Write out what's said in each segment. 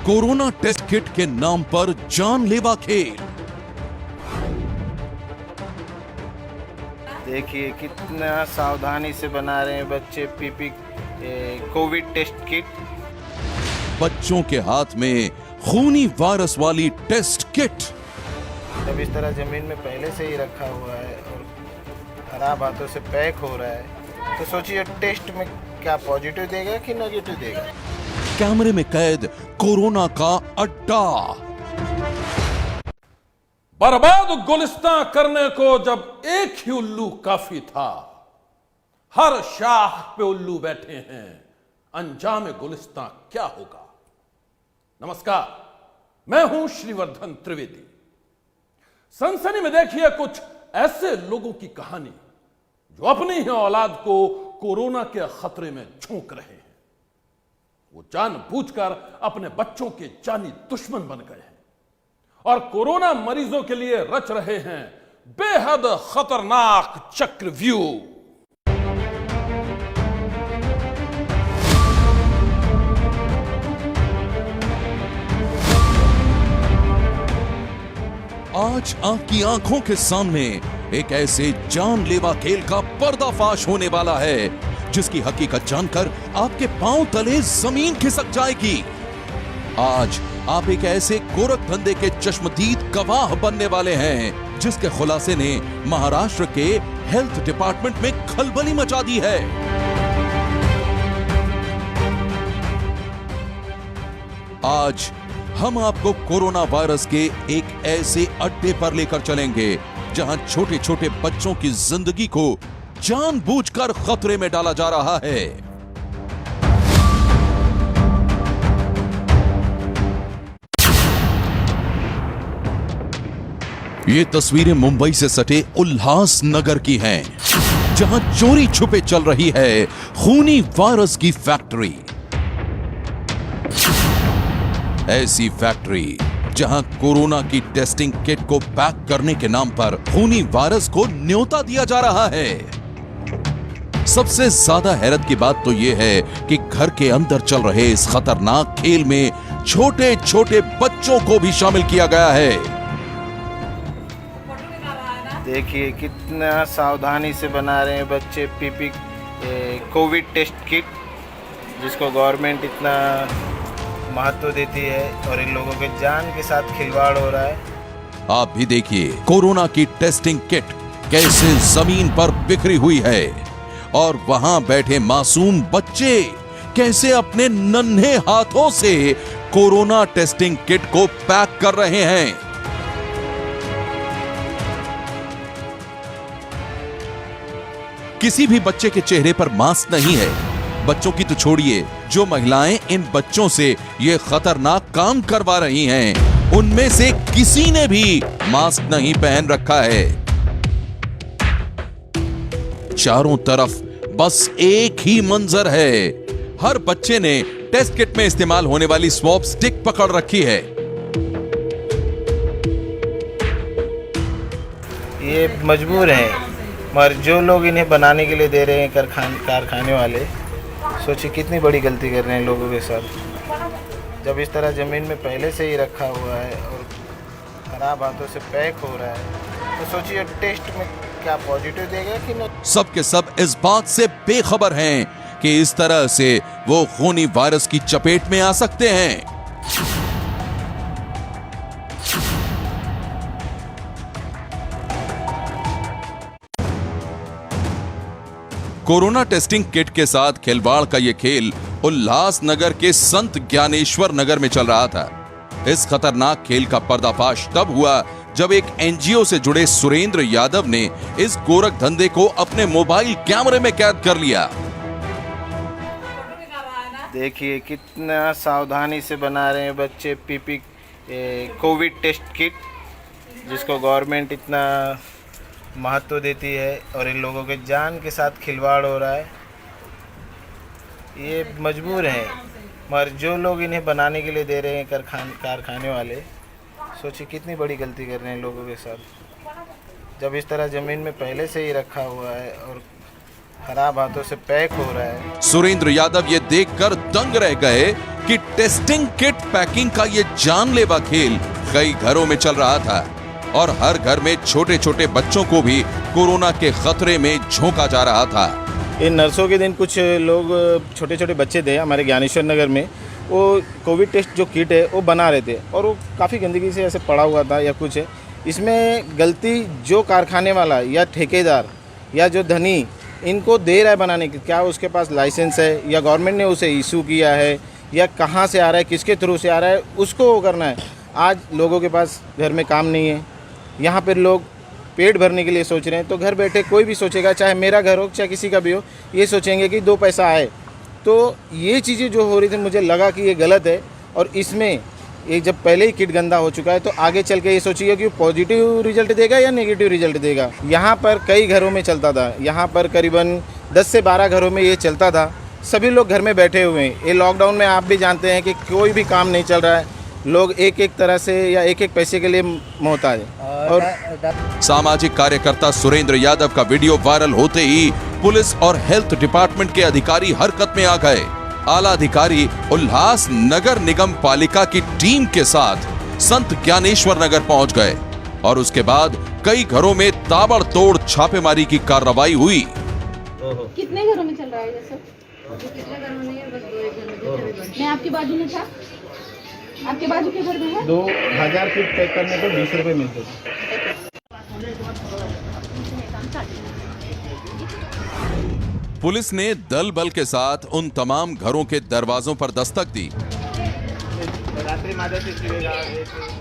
Corona test kit के नाम पर जानलेवा खेल। देखिए कितना सावधानी से बना रहे हैं बच्चे पीपी कोविड टेस्ट किट। बच्चों के हाथ में खूनी वायरस वाली टेस्ट किट। जब इस तरह जमीन में पहले से ही रखा हुआ है और खराब हाथों से पैक हो रहा है, तो सोचिए टेस्ट में क्या पॉजिटिव देगा कि नेगेटिव देगा। कैमरे में कैद कोरोना का अड्डा। बर्बाद गुलिस्तां करने को जब एक ही उल्लू काफी था, हर शाख पे उल्लू बैठे हैं, अंजाम गुलिस्तां क्या होगा। नमस्कार, मैं हूं श्रीवर्धन त्रिवेदी। सनसनी में देखिए कुछ ऐसे लोगों की कहानी जो अपनी ही औलाद को कोरोना के खतरे में झोंक रहे हैं। वो जानबूझकर अपने बच्चों के जानी दुश्मन बन गए हैं और कोरोना मरीजों के लिए रच रहे हैं बेहद खतरनाक चक्रव्यूह। आज आपकी आंखों के सामने एक ऐसे जानलेवा खेल का पर्दाफाश होने वाला है जिसकी हकीकत जानकर आपके पांव तले जमीन खिसक जाएगी। आज आप एक ऐसे गोरख धंधे के चश्मदीद गवाह बनने वाले हैं जिसके खुलासे ने महाराष्ट्र के हेल्थ डिपार्टमेंट में खलबली मचा दी है। आज हम आपको कोरोना वायरस के एक ऐसे अड्डे पर लेकर चलेंगे जहां छोटे छोटे बच्चों की जिंदगी को जानबूझकर खतरे में डाला जा रहा है। ये तस्वीरें मुंबई से सटे उल्लास नगर की हैं, जहां चोरी छुपे चल रही है खूनी वायरस की फैक्ट्री। ऐसी फैक्ट्री जहां कोरोना की टेस्टिंग किट को पैक करने के नाम पर खूनी वायरस को न्योता दिया जा रहा है। सबसे ज्यादा हैरत की बात तो यह है कि घर के अंदर चल रहे इस खतरनाक खेल में छोटे छोटे बच्चों को भी शामिल किया गया है। देखिए कितना सावधानी से बना रहे हैं बच्चे पीपी कोविड टेस्ट किट, जिसको गवर्नमेंट इतना महत्व देती है और इन लोगों के जान के साथ खिलवाड़ हो रहा है। आप भी देखिए कोरोना की टेस्टिंग किट कैसे जमीन पर बिखरी हुई है और वहां बैठे मासूम बच्चे कैसे अपने नन्हे हाथों से कोरोना टेस्टिंग किट को पैक कर रहे हैं। किसी भी बच्चे के चेहरे पर मास्क नहीं है। बच्चों की तो छोड़िए, जो महिलाएं इन बच्चों से ये खतरनाक काम करवा रही हैं, उनमें से किसी ने भी मास्क नहीं पहन रखा है। चारों तरफ बस एक ही मंजर है। हर बच्चे ने टेस्ट किट में इस्तेमाल होने वाली स्वैब स्टिक पकड़ रखी है। ये मजबूर हैं, मगर जो लोग इन्हें बनाने के लिए दे रहे हैं कारखाने वाले, सोचिए कितनी बड़ी गलती कर रहे हैं लोगों के साथ। जब इस तरह ज़मीन में पहले से ही रखा हुआ है और ख़राब हाथों से पैक हो रहा है, तो सोचिए टेस्ट में क्या पॉजिटिव देगा कि नहीं। सब के सब इस बात से बेखबर हैं कि इस तरह से वो खूनी वायरस की चपेट में आ सकते हैं। कोरोना टेस्टिंग किट के साथ खिलवाड़ का यह खेल उल्लासनगर के संत ज्ञानेश्वर नगर में चल रहा था। इस खतरनाक खेल का पर्दाफाश तब हुआ जब एक एनजीओ से जुड़े सुरेंद्र यादव ने इस गोरख धंधे को अपने मोबाइल कैमरे में कैद कर लिया। देखिए कितना सावधानी से बना रहे हैं बच्चे पीपी कोविड टेस्ट किट, जिसको गवर्नमेंट इतना महत्व देती है और इन लोगों के जान के साथ खिलवाड़ हो रहा है। ये मजबूर हैं, मगर जो लोग इन्हें बनाने के लिए दे रहे हैं कारखाने वाले, सोचिए कितनी बड़ी गलती कर रहे हैं लोगों के साथ। जब इस तरह ज़मीन में पहले से ही रखा हुआ है और खराब हाथों से पैक हो रहा है। सुरेंद्र यादव ये देखकर दंग रह गए कि टेस्टिंग किट पैकिंग का ये जानलेवा खेल कई घरों में चल रहा था और हर घर में छोटे छोटे बच्चों को भी कोरोना के खतरे में झोंका जा रहा था। इन नरसों के दिन कुछ लोग छोटे छोटे बच्चे थे हमारे ज्ञानेश्वर नगर में, वो कोविड टेस्ट जो किट है वो बना रहे थे और वो काफ़ी गंदगी से ऐसे पड़ा हुआ था या कुछ है। इसमें गलती जो कारखाने वाला या ठेकेदार या जो धनी इनको दे रहा है बनाने की, क्या उसके पास लाइसेंस है या गवर्नमेंट ने उसे इशू किया है या कहाँ से आ रहा है, किसके थ्रू से आ रहा है, उसको वो करना है। आज लोगों के पास घर में काम नहीं है, यहाँ पर लोग पेट भरने के लिए सोच रहे हैं, तो घर बैठे कोई भी सोचेगा, चाहे मेरा घर हो चाहे किसी का भी हो, ये सोचेंगे कि 2 पैसा आए। तो ये चीज़ें जो हो रही थी मुझे लगा कि ये गलत है और इसमें ये जब पहले ही किट गंदा हो चुका है तो आगे चल के ये सोचिए कि पॉजिटिव रिजल्ट देगा या नेगेटिव रिजल्ट देगा। यहाँ पर कई घरों में चलता था, यहाँ पर करीबन 10 से 12 घरों में ये चलता था। सभी लोग घर में बैठे हुए हैं। ये लॉकडाउन में आप भी जानते हैं कि कोई भी काम नहीं चल रहा है, लोग एक एक तरह से या एक एक पैसे के लिए मोहताज है। और सामाजिक कार्यकर्ता सुरेंद्र यादव का वीडियो वायरल होते ही पुलिस और हेल्थ डिपार्टमेंट के अधिकारी हरकत में आ गए। आला अधिकारी उल्लास नगर निगम पालिका की टीम के साथ संत ज्ञानेश्वर नगर पहुंच गए और उसके बाद कई घरों में ताबड़तोड़ छापेमारी की कार्रवाई हुई। कितने घरों में चल रहा है ये सब? कितने घरों में है? बस 2 एक घर में। मैं आपके बाजू में था, आपके बाजू के घर में है। 2000 फीट पैक करने को 20 रुपये मिलते थे। पुलिस ने दल बल के साथ उन तमाम घरों के दरवाजों पर दस्तक दी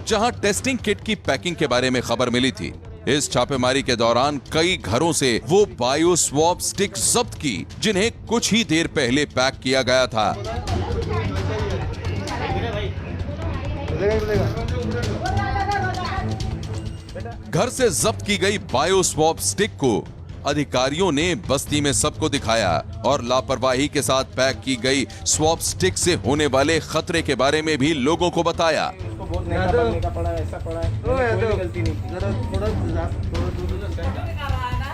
जहां टेस्टिंग किट की पैकिंग के बारे में खबर मिली थी। इस छापेमारी के दौरान कई घरों से वो बायो स्वैब स्टिक जब्त की जिन्हें कुछ ही देर पहले पैक किया गया था। घर से जब्त की गई बायो स्वैब स्टिक को अधिकारियों ने बस्ती में सबको दिखाया और लापरवाही के साथ पैक की गई स्वैब स्टिक से होने वाले खतरे के बारे में भी लोगों को बताया।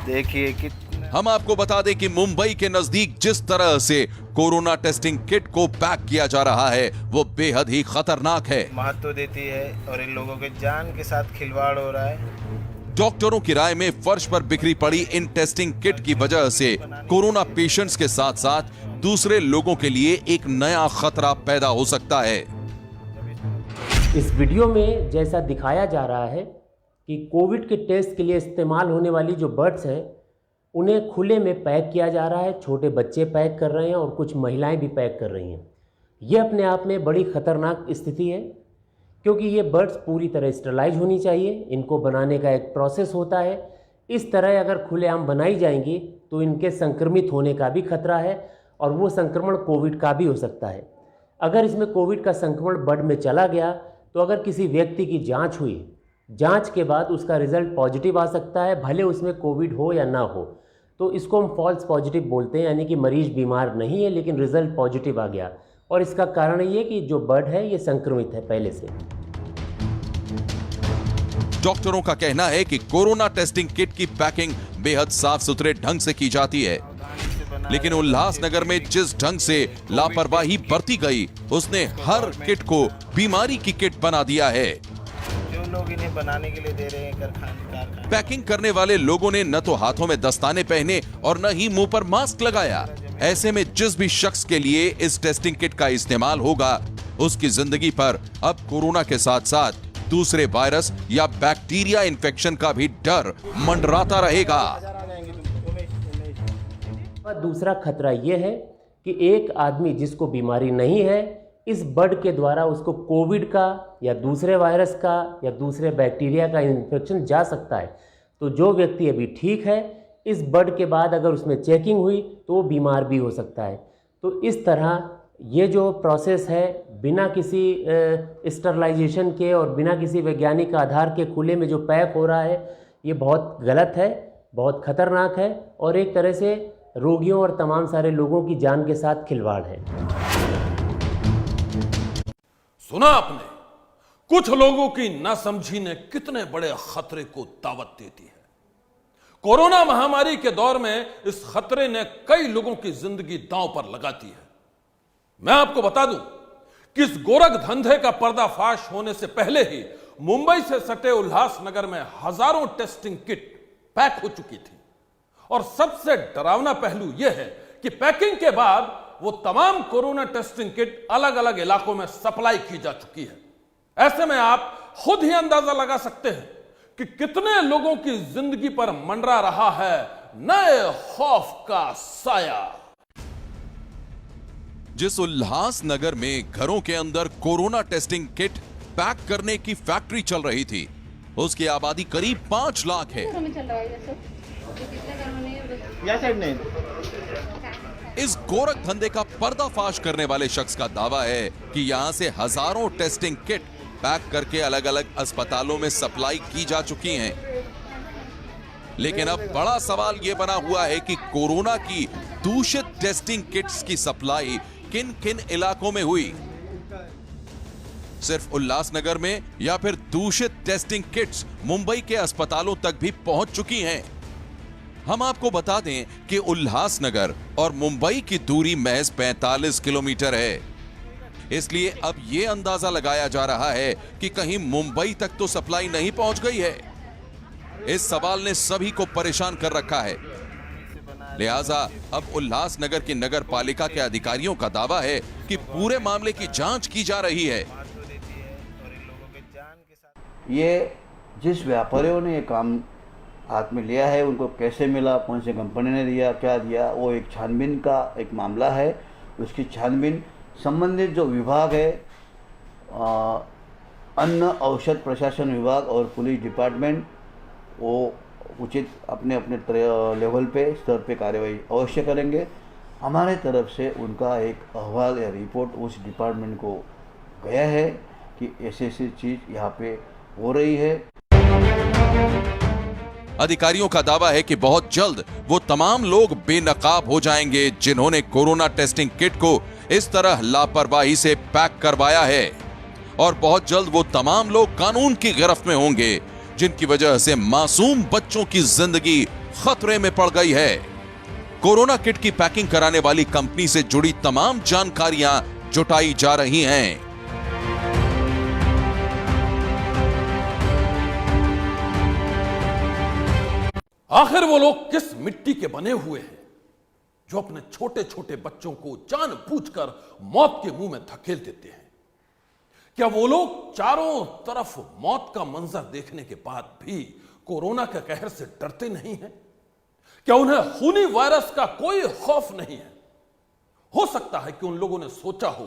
देखिए कि हम आपको बता दें कि मुंबई के नजदीक जिस तरह से कोरोना टेस्टिंग किट को पैक किया जा रहा है वो बेहद ही खतरनाक है। महत्व देती है और इन लोगों के जान के साथ खिलवाड़ हो रहा है। डॉक्टरों की राय में फर्श पर बिखरी पड़ी इन टेस्टिंग किट की वजह से कोरोना पेशेंट्स के साथ साथ दूसरे लोगों के लिए एक नया खतरा पैदा हो सकता है। इस वीडियो में जैसा दिखाया जा रहा है कि कोविड के टेस्ट के लिए इस्तेमाल होने वाली जो बर्ड्स हैं उन्हें खुले में पैक किया जा रहा है। छोटे बच्चे पैक कर रहे हैं और कुछ महिलाएं भी पैक कर रही हैं। ये अपने आप में बड़ी ख़तरनाक स्थिति है क्योंकि ये बर्ड्स पूरी तरह स्टरलाइज होनी चाहिए। इनको बनाने का एक प्रोसेस होता है। इस तरह अगर खुलेआम बनाई जाएंगी तो इनके संक्रमित होने का भी खतरा है और वो संक्रमण कोविड का भी हो सकता है। अगर इसमें कोविड का संक्रमण बर्ड में चला गया तो अगर किसी व्यक्ति की जांच हुई, जांच के बाद उसका रिजल्ट पॉजिटिव आ सकता है, भले उसमें कोविड हो या ना हो, तो इसको हम फॉल्स पॉजिटिव बोलते हैं, यानी कि मरीज बीमार नहीं है लेकिन रिजल्ट पॉजिटिव आ गया। और इसका कारण ये कि जो बर्ड है ये संक्रमित है पहले से। डॉक्टरों का कहना है कि कोरोना टेस्टिंग किट की पैकिंग बेहद साफ सुथरे ढंग से की जाती है, लेकिन उल्लासनगर में जिस ढंग से लापरवाही बरती गई उसने हर किट को बीमारी की किट बना दिया है। जो लोग इन्हें बनाने के लिए दे रहे हैं कारखाने, पैकिंग करने वाले लोगों ने न तो हाथों में दस्ताने पहने और न ही मुंह पर मास्क लगाया। ऐसे में जिस भी शख्स के लिए इस टेस्टिंग किट का इस्तेमाल होगा उसकी जिंदगी पर अब कोरोना के साथ साथ दूसरे वायरस या बैक्टीरिया इन्फेक्शन का भी डर मंडराता रहेगा। दूसरा खतरा यह है कि एक आदमी जिसको बीमारी नहीं है, इस बर्ड के द्वारा उसको कोविड का या दूसरे वायरस का या दूसरे बैक्टीरिया का इन्फेक्शन जा सकता है। तो जो व्यक्ति अभी ठीक है, इस बर्ड के बाद अगर उसमें चेकिंग हुई तो वो बीमार भी हो सकता है। तो इस तरह ये जो प्रोसेस है बिना किसी स्टरलाइजेशन के और बिना किसी वैज्ञानिक आधार के खुले में जो पैक हो रहा है, ये बहुत गलत है, बहुत खतरनाक है और एक तरह से रोगियों और तमाम सारे लोगों की जान के साथ खिलवाड़ है। सुना आपने, कुछ लोगों की नासमझी ने कितने बड़े खतरे को दावत देती है। कोरोना महामारी के दौर में इस खतरे ने कई लोगों की जिंदगी दांव पर लगा दी है। मैं आपको बता दूं कि इस गोरख धंधे का पर्दाफाश होने से पहले ही मुंबई से सटे उल्लासनगर में हजारों टेस्टिंग किट पैक हो चुकी थी। और सबसे डरावना पहलू यह है कि पैकिंग के बाद वो तमाम कोरोना टेस्टिंग किट अलग अलग इलाकों में सप्लाई की जा चुकी है। ऐसे में आप खुद ही अंदाजा लगा सकते हैं कि कितने लोगों की जिंदगी पर मंडरा रहा है नए खौफ का साया। जिस उल्लासनगर में घरों के अंदर कोरोना टेस्टिंग किट पैक करने की फैक्ट्री चल रही थी, उसकी आबादी करीब 5 लाख है। घरों में चल रहा है ये सब? कितने घरों में ये बस- या साइड नहीं। इस गोरख धंधे का पर्दाफाश करने वाले शख्स का दावा है कि यहां से हजारों टेस्टिंग किट पैक करके अलग अलग अस्पतालों में सप्लाई की जा चुकी हैं। लेकिन अब बड़ा सवाल यह बना हुआ है कि कोरोना की दूषित टेस्टिंग किट्स की सप्लाई किन किन इलाकों में हुई। सिर्फ उल्लासनगर में या फिर दूषित टेस्टिंग किट्स मुंबई के अस्पतालों तक भी पहुंच चुकी हैं। हम आपको बता दें कि उल्लासनगर और मुंबई की दूरी महज 45 किलोमीटर है। इसलिए अब यह अंदाजा लगाया जा रहा है कि कहीं मुंबई तक तो सप्लाई नहीं पहुंच गई है। इस सवाल ने सभी को परेशान कर रखा है। लिहाजा अब उल्लासनगर की नगर पालिका के अधिकारियों का दावा है कि पूरे मामले की जांच की जा रही है। ये जिस व्यापारियों ने ये काम हाथ में लिया है उनको कैसे मिला, कौन सी कंपनी ने दिया, क्या दिया, वो एक छानबीन का एक मामला है। उसकी छानबीन संबंधित जो विभाग है, अन्न औषध प्रशासन विभाग और पुलिस डिपार्टमेंट, वो उचित अपने अपने लेवल पे स्तर पे कार्रवाई अवश्य करेंगे। हमारे तरफ से उनका एक अहवाल या रिपोर्ट उस डिपार्टमेंट को गया है कि ऐसी चीज़ यहाँ पे हो रही है। अधिकारियों का दावा है कि बहुत जल्द वो तमाम लोग बेनकाब हो जाएंगे जिन्होंने कोरोना टेस्टिंग किट को इस तरह लापरवाही से पैक करवाया है, और बहुत जल्द वो तमाम लोग कानून की गिरफ्त में होंगे जिनकी वजह से मासूम बच्चों की जिंदगी खतरे में पड़ गई है। कोरोना किट की पैकिंग कराने वाली कंपनी से जुड़ी तमाम जानकारियां जुटाई जा रही हैं। आखिर वो लोग किस मिट्टी के बने हुए हैं जो अपने छोटे छोटे बच्चों को जानबूझकर मौत के मुंह में धकेल देते हैं? क्या वो लोग चारों तरफ मौत का मंजर देखने के बाद भी कोरोना के कहर से डरते नहीं हैं? क्या उन्हें खूनी वायरस का कोई खौफ नहीं है? हो सकता है कि उन लोगों ने सोचा हो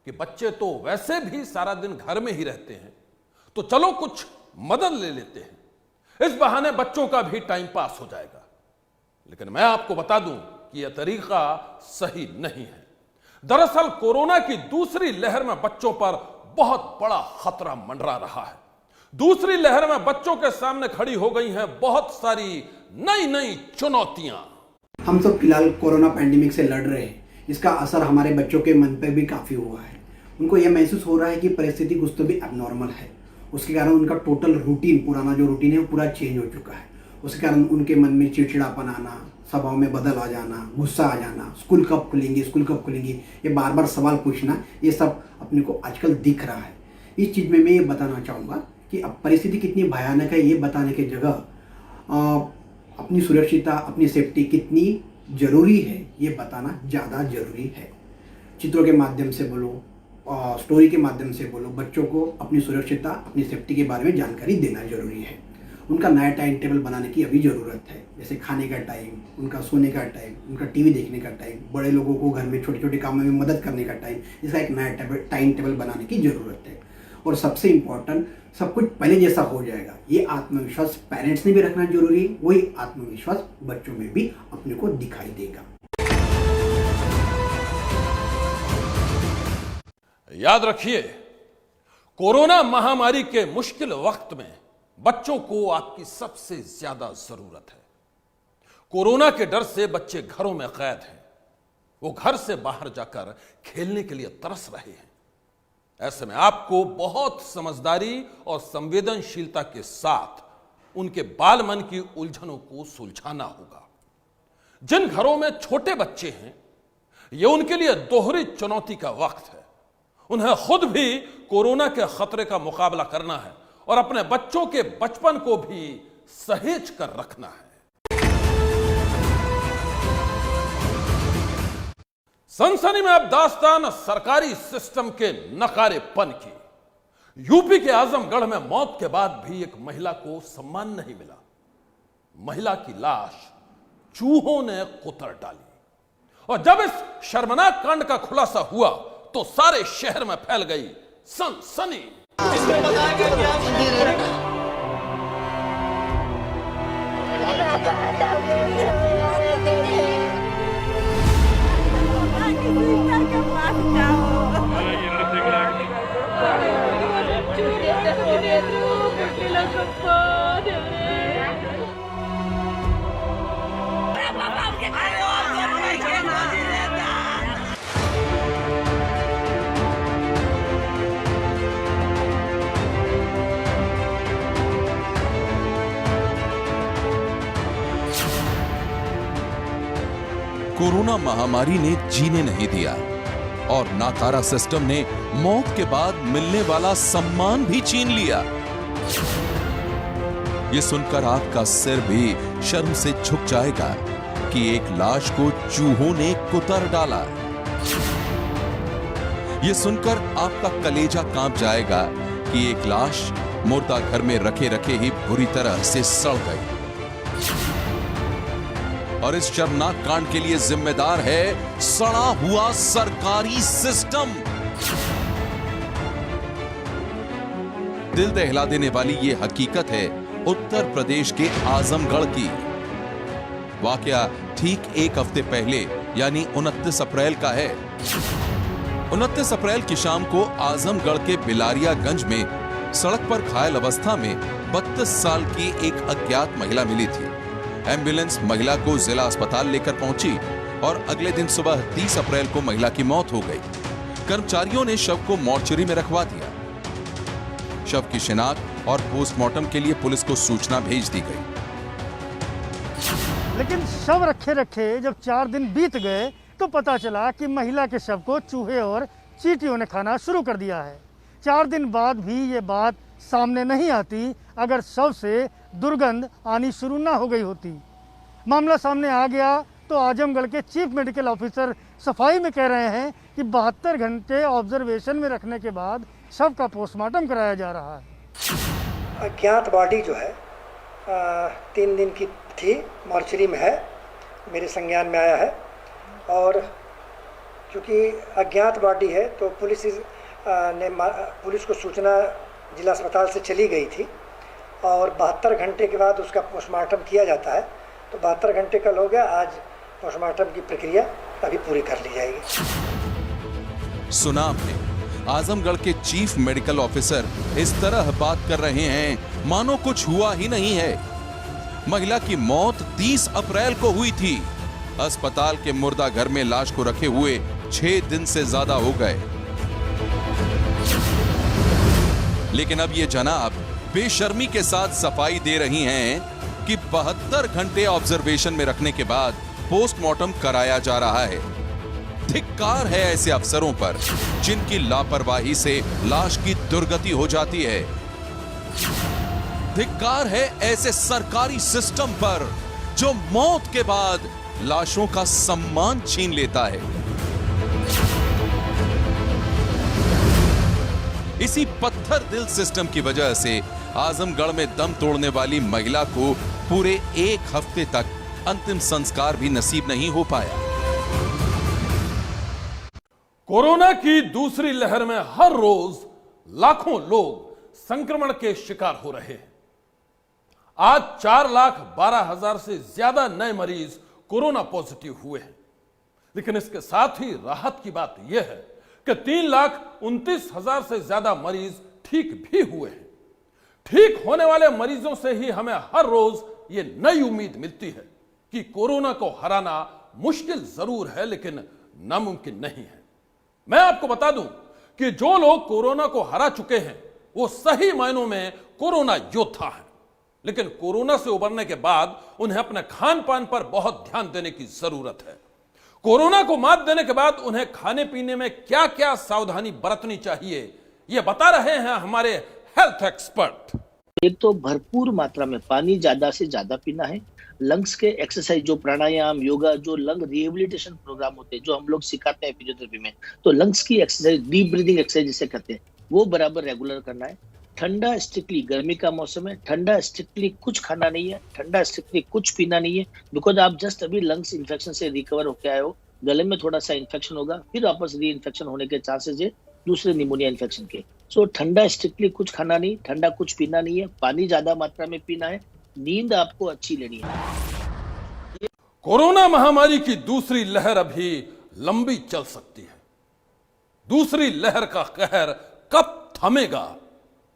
कि बच्चे तो वैसे भी सारा दिन घर में ही रहते हैं, तो चलो कुछ मदद ले लेते हैं, इस बहाने बच्चों का भी टाइम पास हो जाएगा। लेकिन मैं आपको बता दूं कि यह तरीका सही नहीं है। दरअसल कोरोना की दूसरी लहर में बच्चों पर बहुत बड़ा खतरा मंडरा रहा है। दूसरी लहर में बच्चों के सामने खड़ी हो गई हैं बहुत सारी नई नई चुनौतियां। हम सब फिलहाल कोरोना पैंडेमिक से लड़ रहे हैं। इसका असर हमारे बच्चों के मन पर भी काफ़ी हुआ है। उनको यह महसूस हो रहा है कि परिस्थिति कुछ तो भी अबनॉर्मल है। उसके कारण उनका टोटल रूटीन, पुराना जो रूटीन है वो पूरा चेंज हो चुका है। उसके कारण उनके मन में चिड़चिड़ापन आना, स्वभाव में बदल आ जाना, गुस्सा आ जाना, स्कूल कब खुलेंगे, स्कूल कब खुलेंगे, ये बार बार सवाल पूछना, ये सब अपने को आजकल दिख रहा है। इस चीज़ में मैं ये बताना चाहूँगा कि अब परिस्थिति कितनी भयानक है, ये बताने की जगह अपनी सुरक्षितता, अपनी सेफ्टी कितनी ज़रूरी है, ये बताना ज़्यादा ज़रूरी है। चित्रों के माध्यम से बोलो, स्टोरी के माध्यम से बोलो, बच्चों को अपनी सुरक्षितता, अपनी सेफ्टी के बारे में जानकारी देना जरूरी है। उनका नया टाइम टेबल बनाने की अभी ज़रूरत है, जैसे खाने का टाइम, उनका सोने का टाइम, उनका टीवी देखने का टाइम, बड़े लोगों को घर में छोटे छोटे कामों में मदद करने का टाइम, इसका एक नया टाइम टेबल बनाने की ज़रूरत है। और सबसे इम्पॉर्टेंट, सब कुछ पहले जैसा हो जाएगा, ये आत्मविश्वास पेरेंट्स ने भी रखना जरूरी है। वही आत्मविश्वास बच्चों में भी अपने को दिखाई देगा। याद रखिए, कोरोना महामारी के मुश्किल वक्त में बच्चों को आपकी सबसे ज्यादा जरूरत है। कोरोना के डर से बच्चे घरों में कैद हैं, वो घर से बाहर जाकर खेलने के लिए तरस रहे हैं। ऐसे में आपको बहुत समझदारी और संवेदनशीलता के साथ उनके बाल मन की उलझनों को सुलझाना होगा। जिन घरों में छोटे बच्चे हैं, यह उनके लिए दोहरी चुनौती का वक्त है। उन्हें खुद भी कोरोना के खतरे का मुकाबला करना है और अपने बच्चों के बचपन को भी सहेज कर रखना है। सनसनी में अब दास्तान सरकारी सिस्टम के नकारेपन की। यूपी के आजमगढ़ में मौत के बाद भी एक महिला को सम्मान नहीं मिला। महिला की लाश चूहों ने कुतर डाली और जब इस शर्मनाक कांड का खुलासा हुआ तो सारे शहर में फैल गई सनसनी। कोरोना महामारी ने जीने नहीं दिया और नाकारा सिस्टम ने मौत के बाद मिलने वाला सम्मान भी छीन लिया। ये सुनकर आपका सिर भी शर्म से झुक जाएगा कि एक लाश को चूहों ने कुतर डाला। ये सुनकर आपका कलेजा कांप जाएगा कि एक लाश मुर्दा घर में रखे रखे ही बुरी तरह से सड़ गई। और इस शर्मनाक कांड के लिए जिम्मेदार है सड़ा हुआ सरकारी सिस्टम। दिल दहला देने वाली यह हकीकत है उत्तर प्रदेश के आजमगढ़ की। वाकया ठीक एक हफ्ते पहले यानी 29 अप्रैल का है। 29 अप्रैल की शाम को आजमगढ़ के बिलारियागंज में सड़क पर घायल अवस्था में 32 साल की एक अज्ञात महिला मिली थी। एम्बुलेंस महिला को जिला अस्पताल लेकर पहुंची और अगले दिन सुबह 30 अप्रैल को महिला की मौत हो गई। कर्मचारियों ने शव को मॉर्चरी में रखवा दिया। शव की शिनाख्त और पोस्टमार्टम के लिए पुलिस को सूचना भेज दी गई। लेकिन शव रखे रखे जब 4 दिन बीत गए तो पता चला कि महिला के शव को चूहे और चींटियों ने खाना शुरू कर दिया है। 4 दिन बाद भी ये बात सामने नहीं आती अगर शव से दुर्गंध आनी शुरू ना हो गई होती। मामला सामने आ गया तो आजमगढ़ के चीफ मेडिकल ऑफिसर सफाई में कह रहे हैं कि 72 घंटे ऑब्जर्वेशन में रखने के बाद शव का पोस्टमार्टम कराया जा रहा है। अज्ञात बॉडी जो है 3 दिन की थी, मॉर्चरी में है, मेरे संज्ञान में आया है। और चूँकि अज्ञात बॉडी है तो पुलिस को सूचना जिला अस्पताल से चली गई थी और 72 घंटे के बाद उसका पोस्टमार्टम किया जाता है। तो 72 घंटे कल हो गया, आज पोस्टमार्टम की प्रक्रिया अभी पूरी कर ली जाएगी। सुना आपने, आजमगढ़ के चीफ मेडिकल ऑफिसर इस तरह बात कर रहे हैं मानो कुछ हुआ ही नहीं है। महिला की मौत 30 अप्रैल को हुई थी। अस्पताल के मुर्दा घर में लाश को रखे हुए 6 दिन से ज्यादा हो गए। लेकिन अब ये जनाब बेशर्मी के साथ सफाई दे रही हैं कि 72 घंटे ऑब्जर्वेशन में रखने के बाद पोस्टमार्टम कराया जा रहा है। धिक्कार है ऐसे अफसरों पर जिनकी लापरवाही से लाश की दुर्गति हो जाती है। धिक्कार है ऐसे सरकारी सिस्टम पर जो मौत के बाद लाशों का सम्मान छीन लेता है। इसी पत्थर दिल सिस्टम की वजह से आजमगढ़ में दम तोड़ने वाली महिला को पूरे 1 हफ्ते तक अंतिम संस्कार भी नसीब नहीं हो पाया। कोरोना की दूसरी लहर में हर रोज लाखों लोग संक्रमण के शिकार हो रहे हैं। आज 4,12,000 से ज्यादा नए मरीज कोरोना पॉजिटिव हुए हैं। लेकिन इसके साथ ही राहत की बात यह है कि 3,29,000 से ज्यादा मरीज ठीक भी हुए हैं। ठीक होने वाले मरीजों से ही हमें हर रोज यह नई उम्मीद मिलती है कि कोरोना को हराना मुश्किल जरूर है लेकिन नामुमकिन नहीं है। मैं आपको बता दूं कि जो लोग कोरोना को हरा चुके हैं वो सही मायनों में कोरोना योद्धा हैं। लेकिन कोरोना से उबरने के बाद उन्हें अपने खान पान पर बहुत ध्यान देने की जरूरत है। कोरोना को मात देने के बाद उन्हें खाने पीने में क्या क्या सावधानी बरतनी चाहिए, यह बता रहे हैं हमारे हेल्थ एक्सपर्ट। एक तो भरपूर मात्रा में पानी ज्यादा से ज्यादा पीना है। लंग्स के एक्सरसाइज जो प्राणायाम, योगा, जो लंग रिहेबिलिटेशन प्रोग्राम होते हैं जो हम लोग सिखाते हैं फिजियोथेरेपी में, तो लंग्स की एक्सरसाइज, डीप ब्रीदिंग एक्सरसाइज जिसे कहते हैं, वो बराबर रेगुलर करना है। ठंडा स्ट्रिक्टली, गर्मी का मौसम है, ठंडा स्ट्रिक्टली कुछ खाना नहीं है, ठंडा स्ट्रिक्टली कुछ पीना नहीं है, बिकॉज आप जस्ट अभी लंग्स इन्फेक्शन से रिकवर होकर आए हो, गले में थोड़ा सा इन्फेक्शन होगा, फिर वापस री इन्फेक्शन होने के चांसेस है दूसरे निमोनिया इन्फेक्शन के। सो ठंडा स्ट्रिक्टली कुछ खाना नहीं, ठंडा कुछ पीना नहीं है, पानी ज्यादा मात्रा में पीना है, नींद आपको अच्छी लेनी है। कोरोना महामारी की दूसरी लहर अभी लंबी चल सकती है। दूसरी लहर का कहर कब थमेगा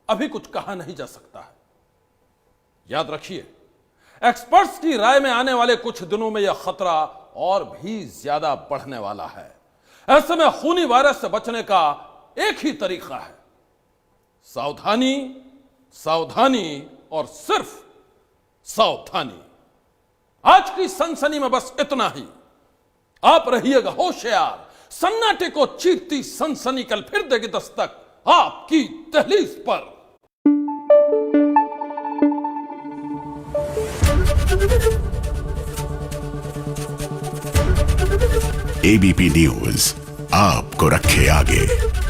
अभी कुछ कहा नहीं जा सकता है। याद रखिए, एक्सपर्ट्स की राय में आने वाले कुछ दिनों में यह खतरा और भी ज्यादा बढ़ने वाला है। ऐसे में खूनी वायरस से बचने का एक ही तरीका है, सावधानी, सावधानी और सिर्फ सावधानी। आज की सनसनी में बस इतना ही। आप रहिएगा होशियार। सन्नाटे को चीरती सनसनी कल फिर देगी दस्तक आपकी दहलीज पर। एबीपी न्यूज आपको रखे आगे।